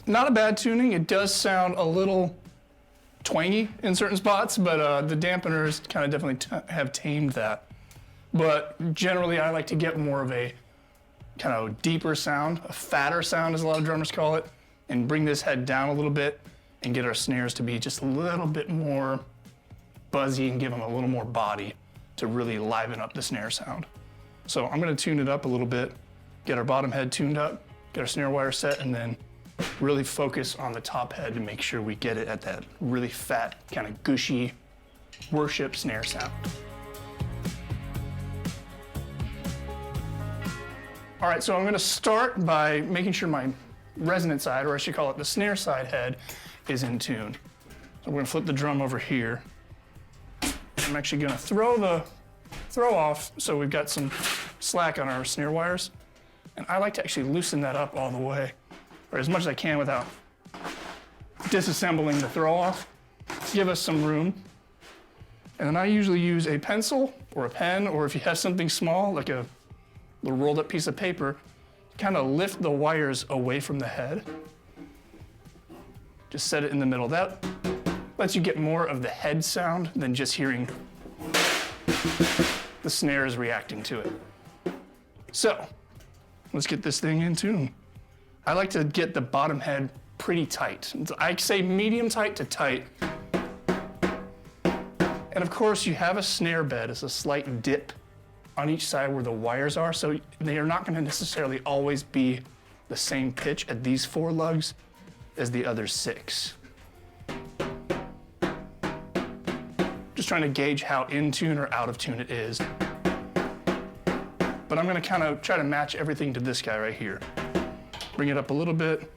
Not a bad tuning. It does sound a little twangy in certain spots, but the dampeners kind of definitely have tamed that. But generally, I like to get more of a kind of deeper sound, a fatter sound, as a lot of drummers call it, and bring this head down a little bit and get our snares to be just a little bit more buzzy and give them a little more body to really liven up the snare sound. So I'm gonna tune it up a little bit, get our bottom head tuned up, get our snare wire set, and then really focus on the top head to make sure we get it at that really fat, kind of gushy worship snare sound. All right, so I'm gonna start by making sure my resonant side, or I should call it the snare side head, is in tune. So we're gonna flip the drum over here. I'm actually gonna throw off so we've got some slack on our snare wires. And I like to actually loosen that up all the way, or as much as I can without disassembling the throw off. Give us some room. And then I usually use a pencil or a pen, or if you have something small, like a little rolled up piece of paper, kind of lift the wires away from the head. Just set it in the middle. That lets you get more of the head sound than just hearing the snares reacting to it. So, let's get this thing in tune. I like to get the bottom head pretty tight. I say medium tight to tight. And of course, you have a snare bed. It's a slight dip on each side where the wires are, so they are not gonna necessarily always be the same pitch at these 4 lugs as the other 6. Just trying to gauge how in tune or out of tune it is. But I'm gonna kind of try to match everything to this guy right here. Bring it up a little bit.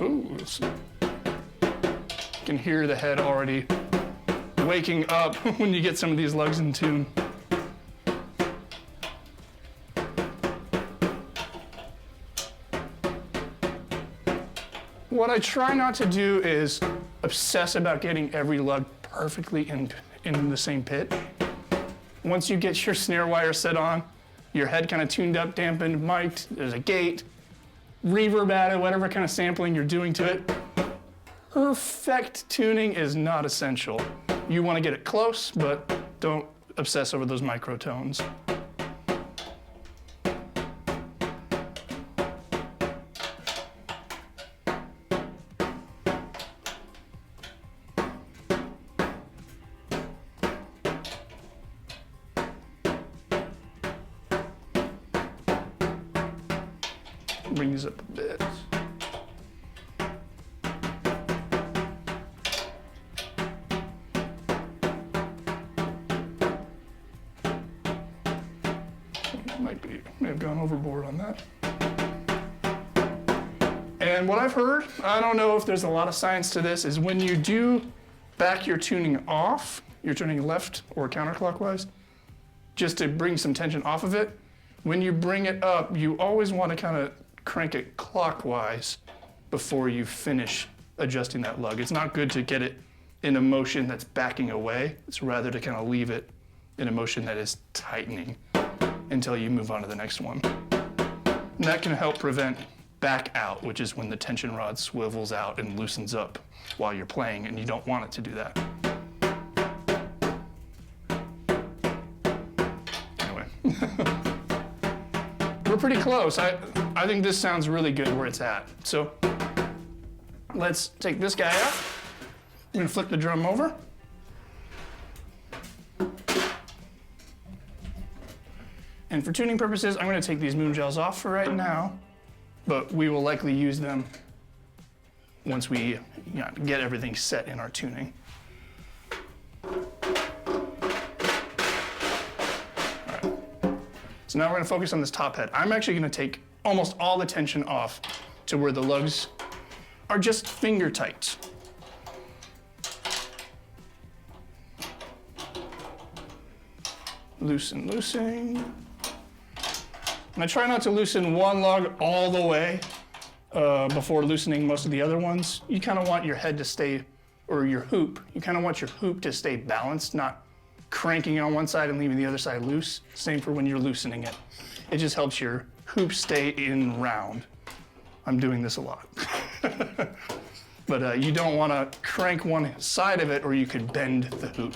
Ooh, you can hear the head already waking up when you get some of these lugs in tune. What I try not to do is obsess about getting every lug perfectly in the same pitch. Once you get your snare wire set on, your head kind of tuned up, dampened, mic'd, there's a gate, reverb added, whatever kind of sampling you're doing to it, perfect tuning is not essential. You want to get it close, but don't obsess over those microtones. Bring these up a bit. May have gone overboard on that. And what I've heard, I don't know if there's a lot of science to this, is when you do back your tuning off, you're turning left or counterclockwise, just to bring some tension off of it. When you bring it up, you always want to kind of crank it clockwise before you finish adjusting that lug. It's not good to get it in a motion that's backing away. It's rather to kind of leave it in a motion that is tightening until you move on to the next one. And that can help prevent back out, which is when the tension rod swivels out and loosens up while you're playing, and you don't want it to do that. Anyway. We're pretty close. I think this sounds really good where it's at. So let's take this guy out. I'm gonna flip the drum over. And for tuning purposes, I'm gonna take these moon gels off for right now, but we will likely use them once we get everything set in our tuning. So now we're gonna focus on this top head. I'm actually gonna take almost all the tension off to where the lugs are just finger tight. Loosen, loosen. And I try not to loosen one lug all the way before loosening most of the other ones. You kind of want your head to stay or your hoop, you kind of want your hoop to stay balanced, not cranking on one side and leaving the other side loose. Same for when you're loosening it. It just helps your hoop stay in round. I'm doing this a lot. But you don't want to crank one side of it or you could bend the hoop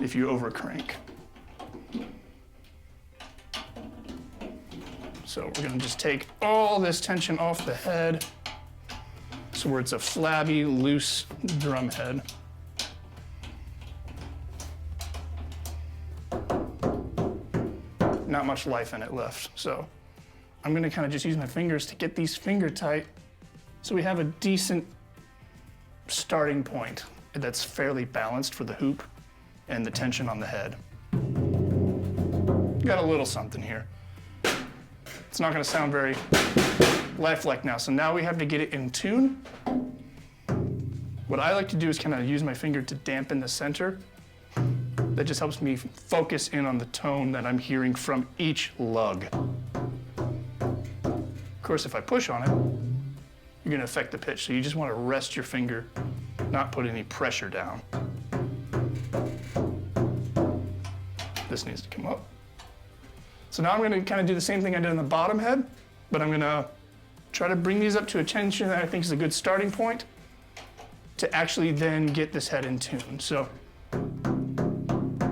if you over crank. So we're going to just take all this tension off the head so where it's a flabby, loose drum head. Not much life in it left. So I'm going to kind of just use my fingers to get these finger tight so we have a decent starting point that's fairly balanced for the hoop and the tension on the head. Got a little something here. It's not going to sound very lifelike now, so now we have to get it in tune. What I like to do is kind of use my finger to dampen the center. That just helps me focus in on the tone that I'm hearing from each lug. Of course, if I push on it, you're going to affect the pitch, so you just want to rest your finger, not put any pressure down. This needs to come up. So now I'm going to kind of do the same thing I did on the bottom head, but I'm going to try to bring these up to a tension that I think is a good starting point to actually then get this head in tune. So kind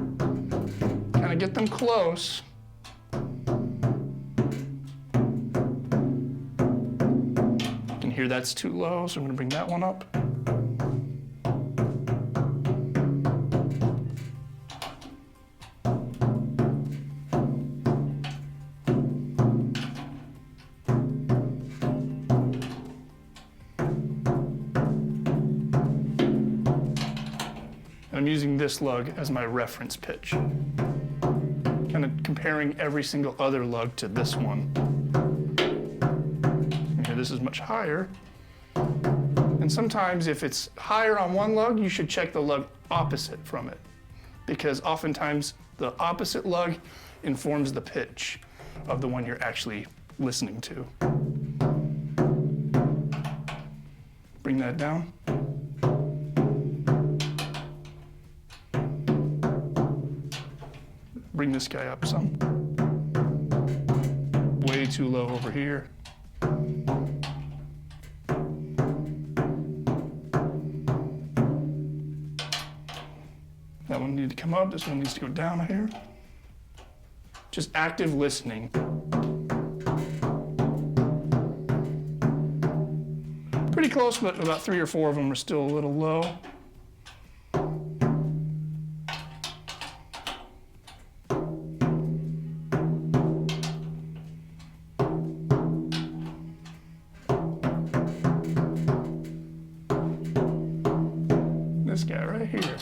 of get them close. You can hear that's too low, so I'm going to bring that one up. I'm using this lug as my reference pitch. Kind of comparing every single other lug to this one. Okay, this is much higher. And sometimes if it's higher on one lug, you should check the lug opposite from it. Because oftentimes the opposite lug informs the pitch of the one you're actually listening to. Bring that down. Bring this guy up some. Way too low over here. That one needs to come up, this one needs to go down here. Just active listening. Pretty close, but about 3 or 4 of them are still a little low. This guy right here.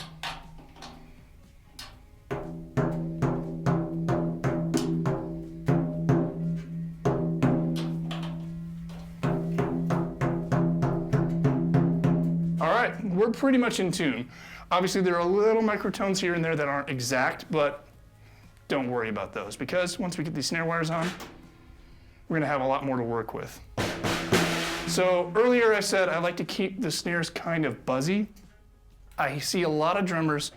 All right, we're pretty much in tune. Obviously, there are little microtones here and there that aren't exact, but don't worry about those because once we get these snare wires on, we're gonna have a lot more to work with. So earlier I said I like to keep the snares kind of buzzy. I see a lot of drummers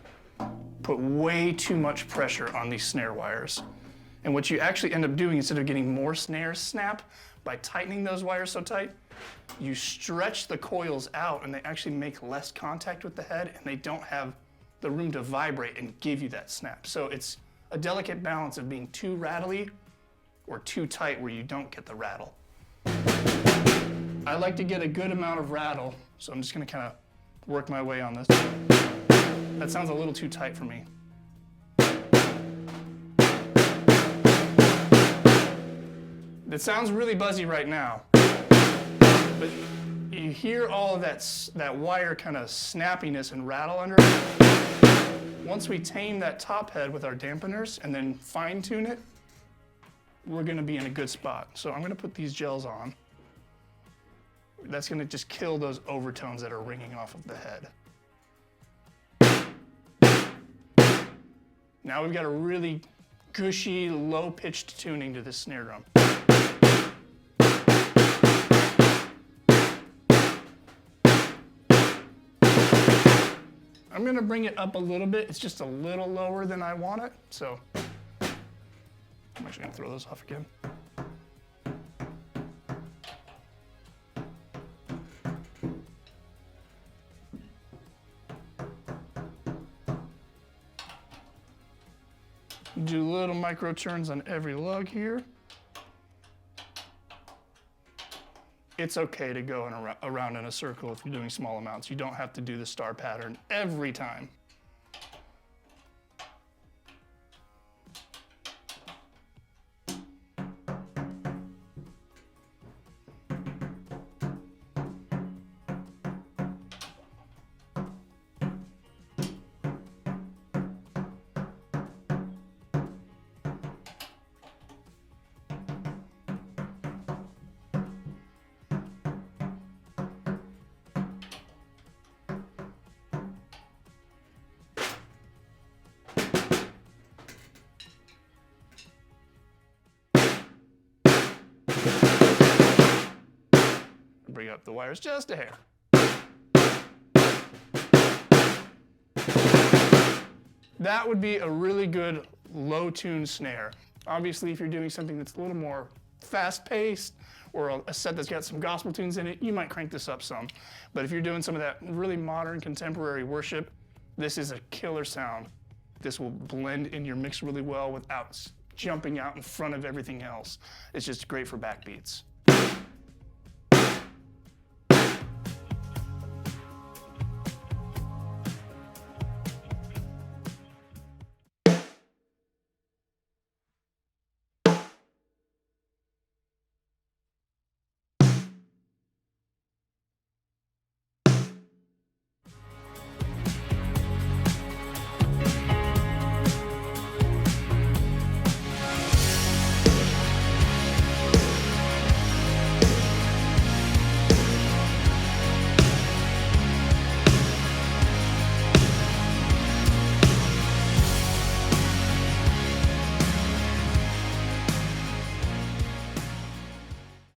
put way too much pressure on these snare wires. And what you actually end up doing, instead of getting more snares snap, by tightening those wires so tight, you stretch the coils out and they actually make less contact with the head and they don't have the room to vibrate and give you that snap. So it's a delicate balance of being too rattly or too tight where you don't get the rattle. I like to get a good amount of rattle, so I'm just gonna kind of work my way on this. That sounds a little too tight for me. It sounds really buzzy right now, but you hear all of that wire kind of snappiness and rattle under it. Once we tame that top head with our dampeners and then fine tune it, we're gonna be in a good spot. So I'm gonna put these gels on. That's gonna just kill those overtones that are ringing off of the head. Now we've got a really gushy, low-pitched tuning to this snare drum. I'm gonna bring it up a little bit. It's just a little lower than I want it, so I'm actually gonna throw those off again. Do little micro turns on every lug here. It's okay to go around in a circle if you're doing small amounts. You don't have to do the star pattern every time. Bring up the wires just a hair. That would be a really good low-tuned snare. Obviously, if you're doing something that's a little more fast-paced or a set that's got some gospel tunes in it, you might crank this up some. But if you're doing some of that really modern contemporary worship, this is a killer sound. This will blend in your mix really well without jumping out in front of everything else. It's just great for backbeats.